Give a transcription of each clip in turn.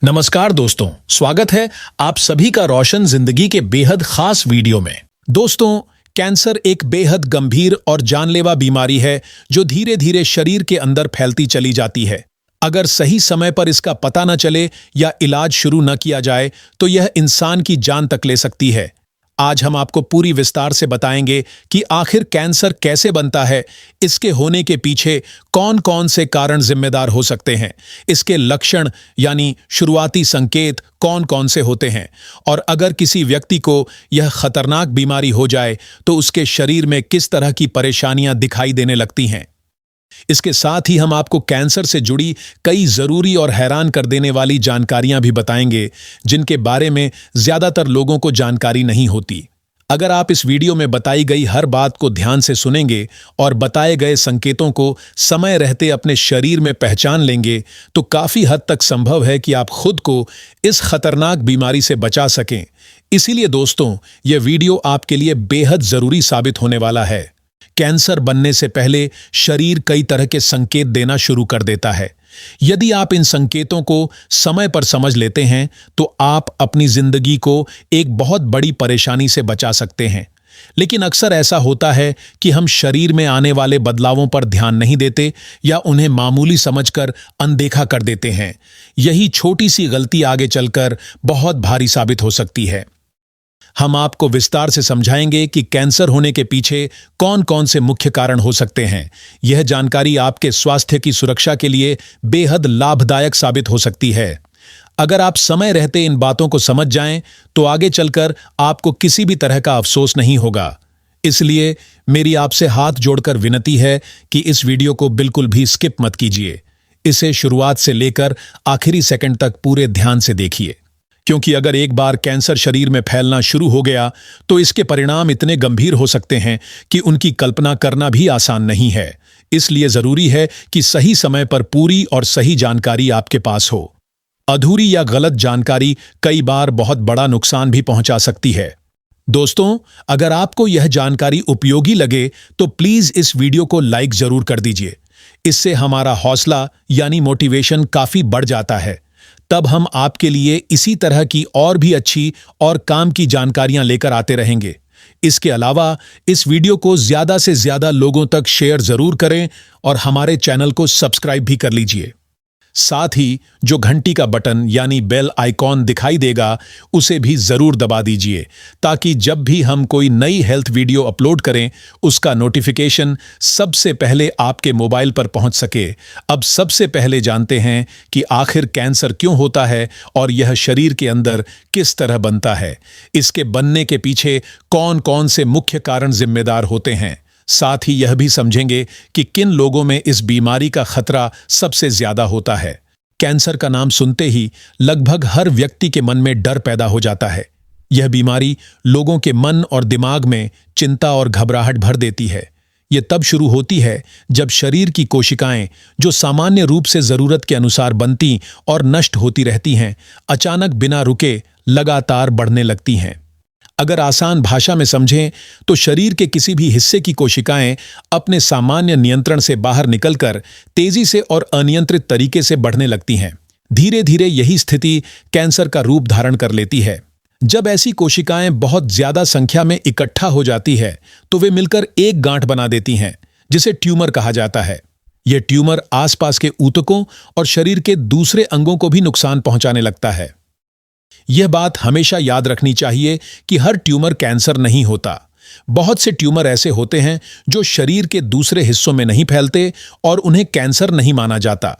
नमस्कार दोस्तों, स्वागत है आप सभी का रोशन जिंदगी के बेहद खास वीडियो में। दोस्तों, कैंसर एक बेहद गंभीर और जानलेवा बीमारी है जो धीरे धीरे शरीर के अंदर फैलती चली जाती है। अगर सही समय पर इसका पता न चले या इलाज शुरू न किया जाए तो यह इंसान की जान तक ले सकती है। आज हम आपको पूरी विस्तार से बताएंगे कि आखिर कैंसर कैसे बनता है, इसके होने के पीछे कौन कौन से कारण जिम्मेदार हो सकते हैं, इसके लक्षण यानी शुरुआती संकेत कौन कौन से होते हैं, और अगर किसी व्यक्ति को यह खतरनाक बीमारी हो जाए तो उसके शरीर में किस तरह की परेशानियां दिखाई देने लगती हैं। इसके साथ ही हम आपको कैंसर से जुड़ी कई जरूरी और हैरान कर देने वाली जानकारियां भी बताएंगे जिनके बारे में ज्यादातर लोगों को जानकारी नहीं होती। अगर आप इस वीडियो में बताई गई हर बात को ध्यान से सुनेंगे और बताए गए संकेतों को समय रहते अपने शरीर में पहचान लेंगे तो काफी हद तक संभव है कि आप खुद को इस खतरनाक बीमारी से बचा सकें। इसीलिए दोस्तों, यह वीडियो आपके लिए बेहद जरूरी साबित होने वाला है। कैंसर बनने से पहले शरीर कई तरह के संकेत देना शुरू कर देता है। यदि आप इन संकेतों को समय पर समझ लेते हैं तो आप अपनी जिंदगी को एक बहुत बड़ी परेशानी से बचा सकते हैं। लेकिन अक्सर ऐसा होता है कि हम शरीर में आने वाले बदलावों पर ध्यान नहीं देते या उन्हें मामूली समझकर अनदेखा कर देते हैं। यही छोटी सी गलती आगे चलकर बहुत भारी साबित हो सकती है। हम आपको विस्तार से समझाएंगे कि कैंसर होने के पीछे कौन कौन से मुख्य कारण हो सकते हैं। यह जानकारी आपके स्वास्थ्य की सुरक्षा के लिए बेहद लाभदायक साबित हो सकती है। अगर आप समय रहते इन बातों को समझ जाएं तो आगे चलकर आपको किसी भी तरह का अफसोस नहीं होगा। इसलिए मेरी आपसे हाथ जोड़कर विनती है कि इस वीडियो को बिल्कुल भी स्किप मत कीजिए। इसे शुरुआत से लेकर आखिरी सेकंड तक पूरे ध्यान से देखिए, क्योंकि अगर एक बार कैंसर शरीर में फैलना शुरू हो गया तो इसके परिणाम इतने गंभीर हो सकते हैं कि उनकी कल्पना करना भी आसान नहीं है। इसलिए जरूरी है कि सही समय पर पूरी और सही जानकारी आपके पास हो। अधूरी या गलत जानकारी कई बार बहुत बड़ा नुकसान भी पहुंचा सकती है। दोस्तों, अगर आपको यह जानकारी उपयोगी लगे तो प्लीज इस वीडियो को लाइक जरूर कर दीजिए। इससे हमारा हौसला यानी मोटिवेशन काफी बढ़ जाता है। तब हम आपके लिए इसी तरह की और भी अच्छी और काम की जानकारियां लेकर आते रहेंगे। इसके अलावा इस वीडियो को ज्यादा से ज्यादा लोगों तक शेयर जरूर करें और हमारे चैनल को सब्सक्राइब भी कर लीजिए। साथ ही जो घंटी का बटन यानी बेल आइकॉन दिखाई देगा उसे भी जरूर दबा दीजिए, ताकि जब भी हम कोई नई हेल्थ वीडियो अपलोड करें उसका नोटिफिकेशन सबसे पहले आपके मोबाइल पर पहुंच सके। अब सबसे पहले जानते हैं कि आखिर कैंसर क्यों होता है और यह शरीर के अंदर किस तरह बनता है। इसके बनने के पीछे कौन कौन से मुख्य कारण जिम्मेदार होते हैं। साथ ही यह भी समझेंगे कि किन लोगों में इस बीमारी का खतरा सबसे ज्यादा होता है। कैंसर का नाम सुनते ही लगभग हर व्यक्ति के मन में डर पैदा हो जाता है। यह बीमारी लोगों के मन और दिमाग में चिंता और घबराहट भर देती है। यह तब शुरू होती है जब शरीर की कोशिकाएं, जो सामान्य रूप से जरूरत के अनुसार बनती और नष्ट होती रहती हैं, अचानक बिना रुके लगातार बढ़ने लगती हैं। अगर आसान भाषा में समझें तो शरीर के किसी भी हिस्से की कोशिकाएं अपने सामान्य नियंत्रण से बाहर निकलकर तेजी से और अनियंत्रित तरीके से बढ़ने लगती हैं। धीरे धीरे यही स्थिति कैंसर का रूप धारण कर लेती है। जब ऐसी कोशिकाएं बहुत ज्यादा संख्या में इकट्ठा हो जाती है तो वे मिलकर एक गांठ बना देती हैं, जिसे ट्यूमर कहा जाता है। यह ट्यूमर आसपास के ऊतकों और शरीर के दूसरे अंगों को भी नुकसान पहुंचाने लगता है। यह बात हमेशा याद रखनी चाहिए कि हर ट्यूमर कैंसर नहीं होता। बहुत से ट्यूमर ऐसे होते हैं जो शरीर के दूसरे हिस्सों में नहीं फैलते और उन्हें कैंसर नहीं माना जाता।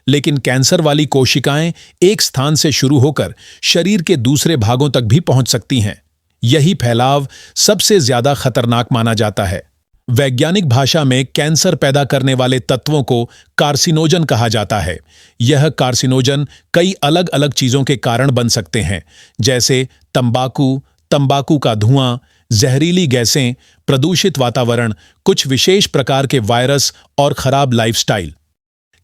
लेकिन कैंसर वाली कोशिकाएं एक स्थान से शुरू होकर शरीर के दूसरे भागों तक भी पहुंच सकती हैं। यही फैलाव सबसे ज्यादा खतरनाक माना जाता है। वैज्ञानिक भाषा में कैंसर पैदा करने वाले तत्वों को कार्सिनोजन कहा जाता है। यह कार्सिनोजन कई अलग अलग चीजों के कारण बन सकते हैं, जैसे तंबाकू, तंबाकू का धुआं, जहरीली गैसें, प्रदूषित वातावरण, कुछ विशेष प्रकार के वायरस और खराब लाइफस्टाइल।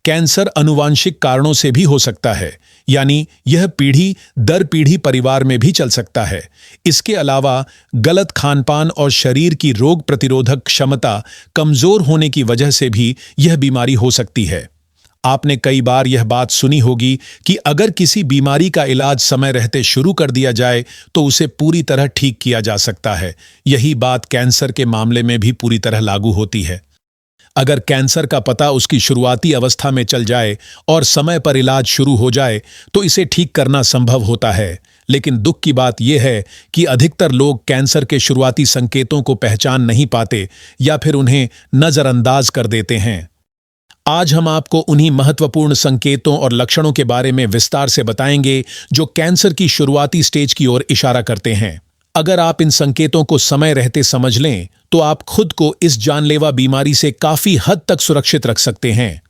कैंसर अनुवांशिक कारणों से भी हो सकता है, यानी यह पीढ़ी दर पीढ़ी परिवार में भी चल सकता है। इसके अलावा गलत खानपान और शरीर की रोग प्रतिरोधक क्षमता कमजोर होने की वजह से भी यह बीमारी हो सकती है। आपने कई बार यह बात सुनी होगी कि अगर किसी बीमारी का इलाज समय रहते शुरू कर दिया जाए तो उसे पूरी तरह ठीक किया जा सकता है। यही बात कैंसर के मामले में भी पूरी तरह लागू होती है। अगर कैंसर का पता उसकी शुरुआती अवस्था में चल जाए और समय पर इलाज शुरू हो जाए तो इसे ठीक करना संभव होता है। लेकिन दुख की बात यह है कि अधिकतर लोग कैंसर के शुरुआती संकेतों को पहचान नहीं पाते या फिर उन्हें नजरअंदाज कर देते हैं। आज हम आपको उन्हीं महत्वपूर्ण संकेतों और लक्षणों के बारे में विस्तार से बताएंगे जो कैंसर की शुरुआती स्टेज की ओर इशारा करते हैं। अगर आप इन संकेतों को समय रहते समझ लें तो आप खुद को इस जानलेवा बीमारी से काफी हद तक सुरक्षित रख सकते हैं।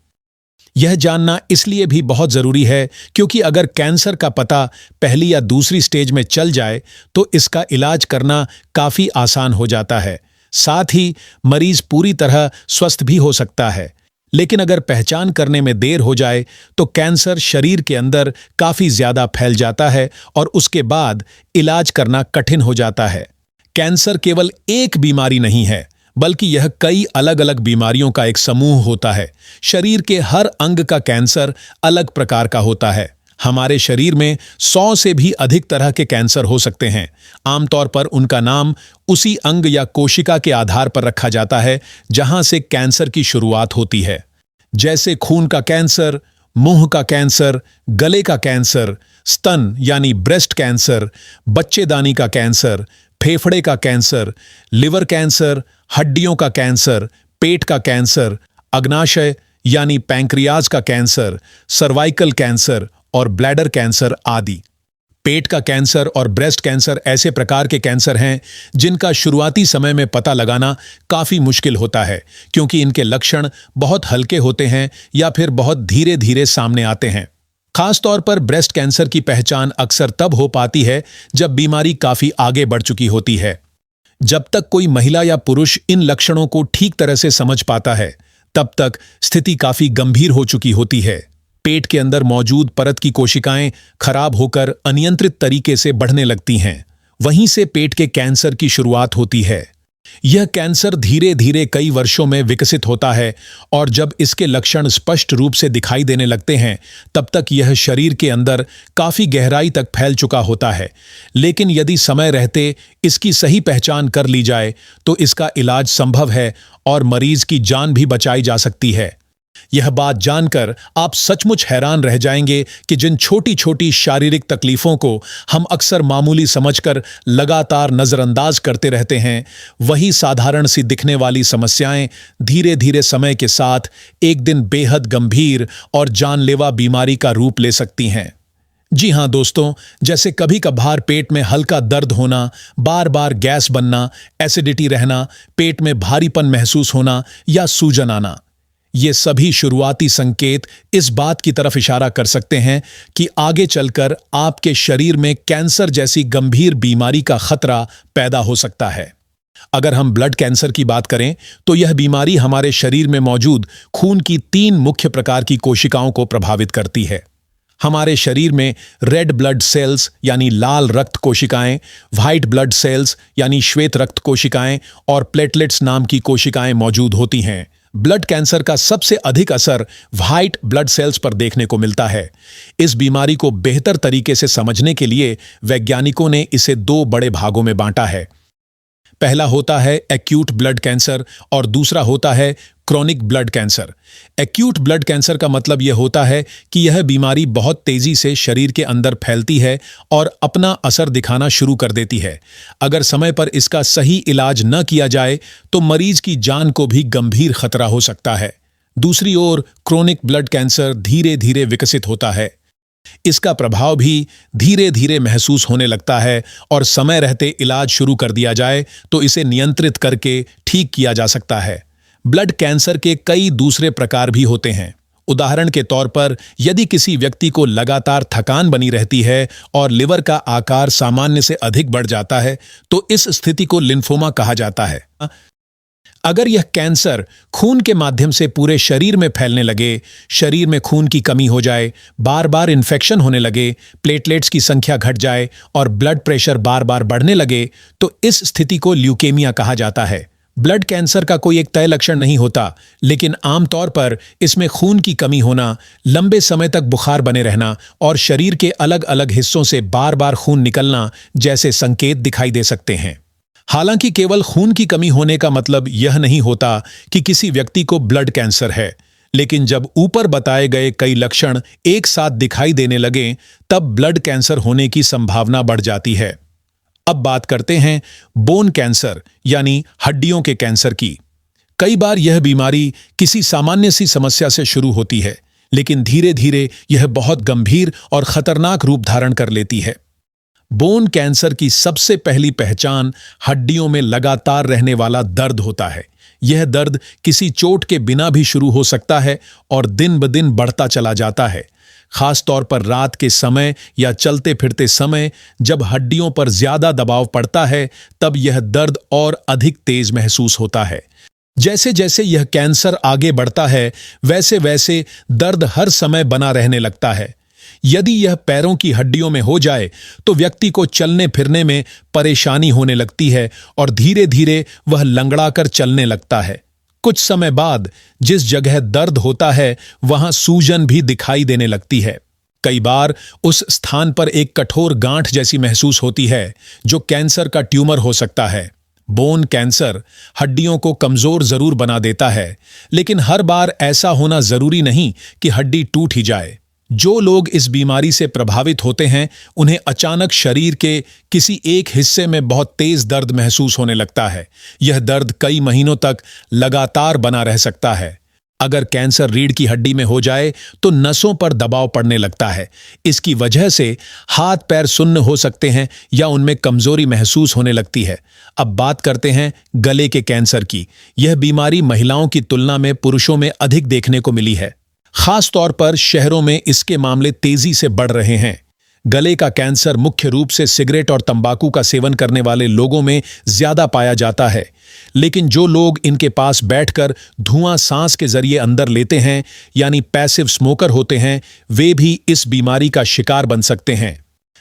यह जानना इसलिए भी बहुत जरूरी है क्योंकि अगर कैंसर का पता पहली या दूसरी स्टेज में चल जाए तो इसका इलाज करना काफी आसान हो जाता है। साथ ही मरीज पूरी तरह स्वस्थ भी हो सकता है। लेकिन अगर पहचान करने में देर हो जाए तो कैंसर शरीर के अंदर काफी ज्यादा फैल जाता है और उसके बाद इलाज करना कठिन हो जाता है। कैंसर केवल एक बीमारी नहीं है, बल्कि यह कई अलग अलग बीमारियों का एक समूह होता है। शरीर के हर अंग का कैंसर अलग प्रकार का होता है। हमारे शरीर में 100 से भी अधिक तरह के कैंसर हो सकते हैं। आमतौर पर उनका नाम उसी अंग या कोशिका के आधार पर रखा जाता है जहां से कैंसर की शुरुआत होती है। जैसे खून का कैंसर, मुंह का कैंसर, गले का कैंसर, स्तन यानी ब्रेस्ट कैंसर, बच्चेदानी का कैंसर, फेफड़े का कैंसर, लिवर कैंसर, हड्डियों का कैंसर, पेट का कैंसर, अग्नाशय यानी पैंक्रियाज का कैंसर, सर्वाइकल कैंसर और ब्लैडर कैंसर आदि। पेट का कैंसर और ब्रेस्ट कैंसर ऐसे प्रकार के कैंसर हैं जिनका शुरुआती समय में पता लगाना काफी मुश्किल होता है क्योंकि इनके लक्षण बहुत हल्के होते हैं या फिर बहुत धीरे धीरे सामने आते हैं। खासतौर पर ब्रेस्ट कैंसर की पहचान अक्सर तब हो पाती है जब बीमारी काफी आगे बढ़ चुकी होती है। जब तक कोई महिला या पुरुष इन लक्षणों को ठीक तरह से समझ पाता है तब तक स्थिति काफी गंभीर हो चुकी होती है। पेट के अंदर मौजूद परत की कोशिकाएं खराब होकर अनियंत्रित तरीके से बढ़ने लगती हैं। वहीं से पेट के कैंसर की शुरुआत होती है। यह कैंसर धीरे धीरे कई वर्षों में विकसित होता है और जब इसके लक्षण स्पष्ट रूप से दिखाई देने लगते हैं तब तक यह शरीर के अंदर काफी गहराई तक फैल चुका होता है। लेकिन यदि समय रहते इसकी सही पहचान कर ली जाए तो इसका इलाज संभव है और मरीज की जान भी बचाई जा सकती है। यह बात जानकर आप सचमुच हैरान रह जाएंगे कि जिन छोटी छोटी शारीरिक तकलीफों को हम अक्सर मामूली समझकर लगातार नजरअंदाज करते रहते हैं, वही साधारण सी दिखने वाली समस्याएं धीरे धीरे समय के साथ एक दिन बेहद गंभीर और जानलेवा बीमारी का रूप ले सकती हैं। जी हां दोस्तों, जैसे कभी कभार पेट में हल्का दर्द होना, बार बार गैस बनना, एसिडिटी रहना, पेट में भारीपन महसूस होना या सूजन आना, ये सभी शुरुआती संकेत इस बात की तरफ इशारा कर सकते हैं कि आगे चलकर आपके शरीर में कैंसर जैसी गंभीर बीमारी का खतरा पैदा हो सकता है। अगर हम ब्लड कैंसर की बात करें तो यह बीमारी हमारे शरीर में मौजूद खून की 3 मुख्य प्रकार की कोशिकाओं को प्रभावित करती है। हमारे शरीर में रेड ब्लड सेल्स यानी लाल रक्त कोशिकाएं, व्हाइट ब्लड सेल्स यानी श्वेत रक्त कोशिकाएं और प्लेटलेट्स नाम की कोशिकाएं मौजूद होती हैं। ब्लड कैंसर का सबसे अधिक असर व्हाइट ब्लड सेल्स पर देखने को मिलता है। इस बीमारी को बेहतर तरीके से समझने के लिए वैज्ञानिकों ने इसे 2 बड़े भागों में बांटा है। पहला होता है एक्यूट ब्लड कैंसर और दूसरा होता है chronic blood cancer. Acute blood cancer का मतलब यह होता है कि यह बीमारी बहुत तेजी से शरीर के अंदर फैलती है और अपना असर दिखाना शुरू कर देती है। अगर समय पर इसका सही इलाज न किया जाए तो मरीज की जान को भी गंभीर खतरा हो सकता है। दूसरी ओर क्रोनिक ब्लड कैंसर धीरे धीरे विकसित होता है। इसका प्रभाव भी धीरे धीरे महसूस होने लगता है और समय रहते इलाज शुरू कर दिया जाए तो इसे नियंत्रित करके ठीक किया जा सकता है। ब्लड कैंसर के कई दूसरे प्रकार भी होते हैं। उदाहरण के तौर पर यदि किसी व्यक्ति को लगातार थकान बनी रहती है और लिवर का आकार सामान्य से अधिक बढ़ जाता है तो इस स्थिति को लिम्फोमा कहा जाता है। अगर यह कैंसर खून के माध्यम से पूरे शरीर में फैलने लगे, शरीर में खून की कमी हो जाए, बार बार इन्फेक्शन होने लगे, प्लेटलेट्स की संख्या घट जाए और ब्लड प्रेशर बार बार बढ़ने लगे तो इस स्थिति को ल्यूकेमिया कहा जाता है। ब्लड कैंसर का कोई एक तय लक्षण नहीं होता, लेकिन आमतौर पर इसमें खून की कमी होना, लंबे समय तक बुखार बने रहना और शरीर के अलग अलग हिस्सों से बार बार खून निकलना जैसे संकेत दिखाई दे सकते हैं। हालांकि केवल खून की कमी होने का मतलब यह नहीं होता कि किसी व्यक्ति को ब्लड कैंसर है, लेकिन जब ऊपर बताए गए कई लक्षण एक साथ दिखाई देने लगें, तब ब्लड कैंसर होने की संभावना बढ़ जाती है। अब बात करते हैं बोन कैंसर यानी हड्डियों के कैंसर की। कई बार यह बीमारी किसी सामान्य सी समस्या से शुरू होती है, लेकिन धीरे धीरे यह बहुत गंभीर और खतरनाक रूप धारण कर लेती है। बोन कैंसर की सबसे पहली पहचान हड्डियों में लगातार रहने वाला दर्द होता है। यह दर्द किसी चोट के बिना भी शुरू हो सकता है और दिन ब दिन बढ़ता चला जाता है। खास तौर पर रात के समय या चलते फिरते समय जब हड्डियों पर ज्यादा दबाव पड़ता है, तब यह दर्द और अधिक तेज महसूस होता है। जैसे जैसे यह कैंसर आगे बढ़ता है, वैसे वैसे दर्द हर समय बना रहने लगता है। यदि यह पैरों की हड्डियों में हो जाए तो व्यक्ति को चलने फिरने में परेशानी होने लगती है और धीरे धीरे वह लंगड़ाकर चलने लगता है। कुछ समय बाद जिस जगह दर्द होता है वहां सूजन भी दिखाई देने लगती है। कई बार उस स्थान पर एक कठोर गांठ जैसी महसूस होती है, जो कैंसर का ट्यूमर हो सकता है। बोन कैंसर हड्डियों को कमजोर जरूर बना देता है, लेकिन हर बार ऐसा होना जरूरी नहीं कि हड्डी टूट ही जाए। जो लोग इस बीमारी से प्रभावित होते हैं, उन्हें अचानक शरीर के किसी एक हिस्से में बहुत तेज दर्द महसूस होने लगता है। यह दर्द कई महीनों तक लगातार बना रह सकता है। अगर कैंसर रीढ़ की हड्डी में हो जाए तो नसों पर दबाव पड़ने लगता है। इसकी वजह से हाथ पैर सुन्न हो सकते हैं या उनमें कमजोरी महसूस होने लगती है। अब बात करते हैं गले के कैंसर की। यह बीमारी महिलाओं की तुलना में पुरुषों में अधिक देखने को मिली है। खास तौर पर शहरों में इसके मामले तेजी से बढ़ रहे हैं। गले का कैंसर मुख्य रूप से सिगरेट और तंबाकू का सेवन करने वाले लोगों में ज्यादा पाया जाता है, लेकिन जो लोग इनके पास बैठकर धुआं सांस के जरिए अंदर लेते हैं यानी पैसिव स्मोकर होते हैं, वे भी इस बीमारी का शिकार बन सकते हैं।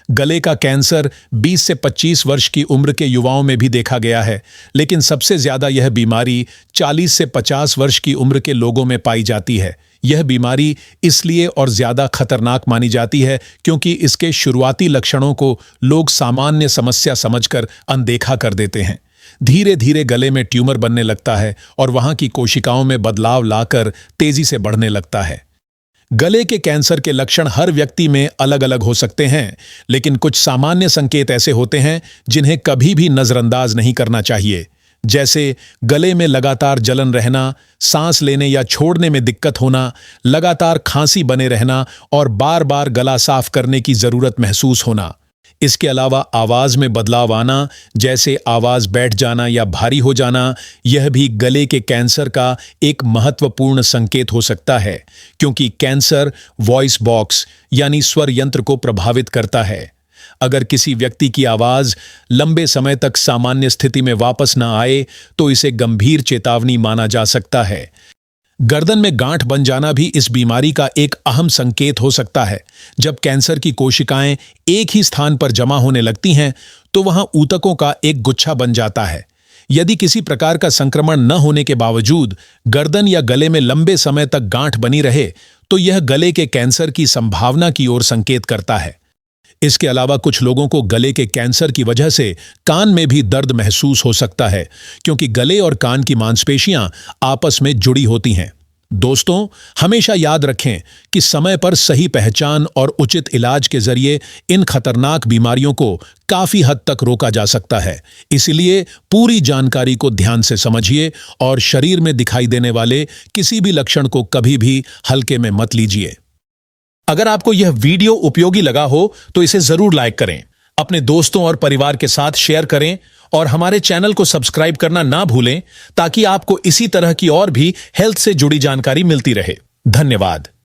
गले का कैंसर 20 से 25 वर्ष की उम्र के युवाओं में भी देखा गया है, लेकिन सबसे ज्यादा यह बीमारी 40 से 50 वर्ष की उम्र के लोगों में पाई जाती है। यह बीमारी इसलिए और ज्यादा खतरनाक मानी जाती है क्योंकि इसके शुरुआती लक्षणों को लोग सामान्य समस्या समझकर अनदेखा कर देते हैं। धीरे धीरे गले में ट्यूमर बनने लगता है और वहां की कोशिकाओं में बदलाव लाकर तेजी से बढ़ने लगता है। गले के कैंसर के लक्षण हर व्यक्ति में अलग अलग हो सकते हैं, लेकिन कुछ सामान्य संकेत ऐसे होते हैं जिन्हें कभी भी नजरअंदाज नहीं करना चाहिए, जैसे गले में लगातार जलन रहना, सांस लेने या छोड़ने में दिक्कत होना, लगातार खांसी बने रहना और बार बार गला साफ करने की जरूरत महसूस होना। इसके अलावा आवाज में बदलाव आना, जैसे आवाज बैठ जाना या भारी हो जाना, यह भी गले के कैंसर का एक महत्वपूर्ण संकेत हो सकता है, क्योंकि कैंसर वॉइस बॉक्स यानी स्वर यंत्र को प्रभावित करता है। अगर किसी व्यक्ति की आवाज लंबे समय तक सामान्य स्थिति में वापस न आए तो इसे गंभीर चेतावनी माना जा सकता है। गर्दन में गांठ बन जाना भी इस बीमारी का एक अहम संकेत हो सकता है। जब कैंसर की कोशिकाएं एक ही स्थान पर जमा होने लगती हैं तो वहां ऊतकों का एक गुच्छा बन जाता है। यदि किसी प्रकार का संक्रमण न होने के बावजूद गर्दन या गले में लंबे समय तक गांठ बनी रहे तो यह गले के कैंसर की संभावना की ओर संकेत करता है। इसके अलावा कुछ लोगों को गले के कैंसर की वजह से कान में भी दर्द महसूस हो सकता है, क्योंकि गले और कान की मांसपेशियां आपस में जुड़ी होती हैं। दोस्तों, हमेशा याद रखें कि समय पर सही पहचान और उचित इलाज के जरिए इन खतरनाक बीमारियों को काफी हद तक रोका जा सकता है। इसलिए पूरी जानकारी को ध्यान से समझिए और शरीर में दिखाई देने वाले किसी भी लक्षण को कभी भी हल्के में मत लीजिए। अगर आपको यह वीडियो उपयोगी लगा हो तो इसे जरूर लाइक करें, अपने दोस्तों और परिवार के साथ शेयर करें और हमारे चैनल को सब्सक्राइब करना ना भूलें, ताकि आपको इसी तरह की और भी हेल्थ से जुड़ी जानकारी मिलती रहे। धन्यवाद।